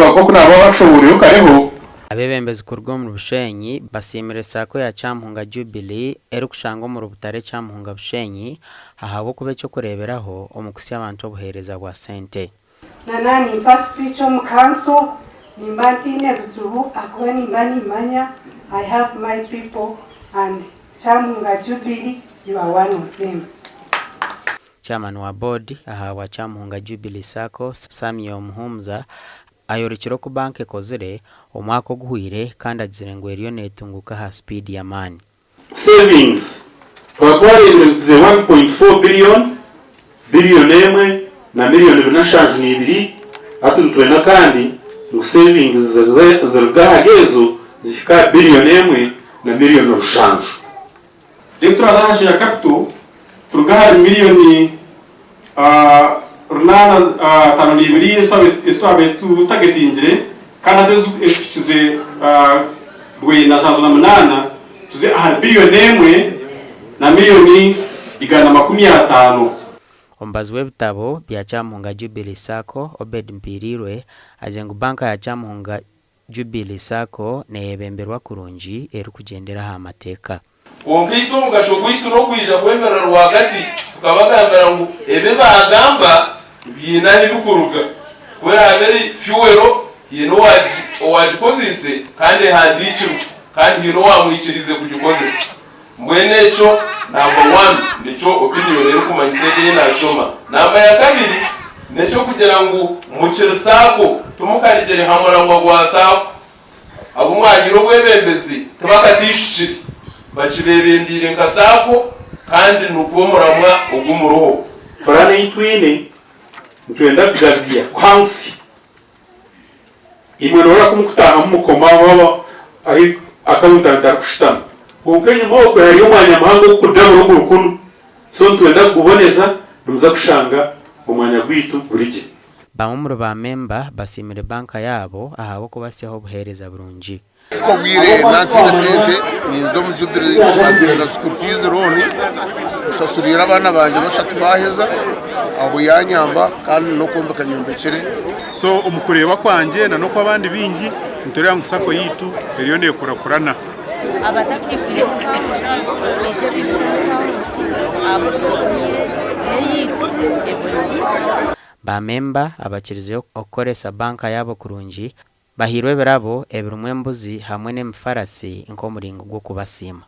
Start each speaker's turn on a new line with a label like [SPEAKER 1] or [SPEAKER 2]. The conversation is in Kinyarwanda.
[SPEAKER 1] ko nabo bashobora ukareho
[SPEAKER 2] abebembezi kurwo mu Bushenyi basimire Sacco ya Kyamuhunga Jubilee erukushanga mu rubutare Kyamuhunga Bushenyi ahabo kube cyo kureberaho omukusi abantu obuhereza bwa sente
[SPEAKER 3] nanani mpa speech mu council nimba ntine buzubu akuba nimba nimanya I have my people and Kyamuhunga Jubilee you are one of them.
[SPEAKER 2] Chairman wa board ahawa Kyamuhunga Jubilee Sacco Samuel Muhumza ayorukiro ku banke kozere omwaka oguhwire kandi agizirengwe eriyo netunguka ha speed ya mani
[SPEAKER 1] savings twagware ze 1.4 billion emwe na miliyoni binashaje ni 2 atutwena kandi mu savings zergahagezo zifika billion emwe na miliyoni rushanju
[SPEAKER 4] Electoral ya capital turgahari miliyoni runana tano ni ibiri estoabe tu targetinjire kandi etukize rwe na janzo na munana tuze aha billion emwe na miliyoni 150.
[SPEAKER 2] Ombazi w'ebitabo bya Kyamuhunga Jubilee Sacco Obed Mpirirwe azengu banka ya Kyamuhunga Jubilee Sacco neyebemberwa kurungi eri kugendera ha mateka
[SPEAKER 5] Onkito mugasho gwitu no kwija kwemera rwagati tukabagambira ngo ebe bagamba bina nibikuruga kwera aberi fuero yeno wajikozise kandi handikiru kandi yeno wamwikirize kugikozese mbwene echo number 1 nicho opinion eri kumanyisege na shoma namba ya kabiri necho kugira ngo mukiri Sacco tumukarigere hamurangwa gwa Sacco abo mwagiro gwebembezi tubakatishikiri bakirebendire nka Sacco kandi nukubomuramwa ogumuroho
[SPEAKER 1] farana itwine mutwenda kugazia kwansi imwe nora kumukutaha mukoma baba ahi akawuntanda kushitana ubwenye moko yari umwanya mahanga kudamu rugurukunu so ntwenda kuboneza ruza kushanga umwanya gwitu burije
[SPEAKER 2] bamwe ba member basimire banka yabo ahabo kubasyaho buhereza burungi
[SPEAKER 6] Kogire natwe sente nizo mu Jubilee bageza school fees roni usasurira abana banje bashatu baheza aho yanyamba kandi no kumbaka nyombekere
[SPEAKER 7] so umukureba kwanje na no kwabandi bingi ntorera mu Sacco yitu eriyo ne kurakurana
[SPEAKER 8] abatakikire kije
[SPEAKER 2] ba member abakirize okoresa banka yabo kurungi bahirwe berabo ebirumwe mbuzi hamwe n'emfarasi inkomuringo gwo kubasima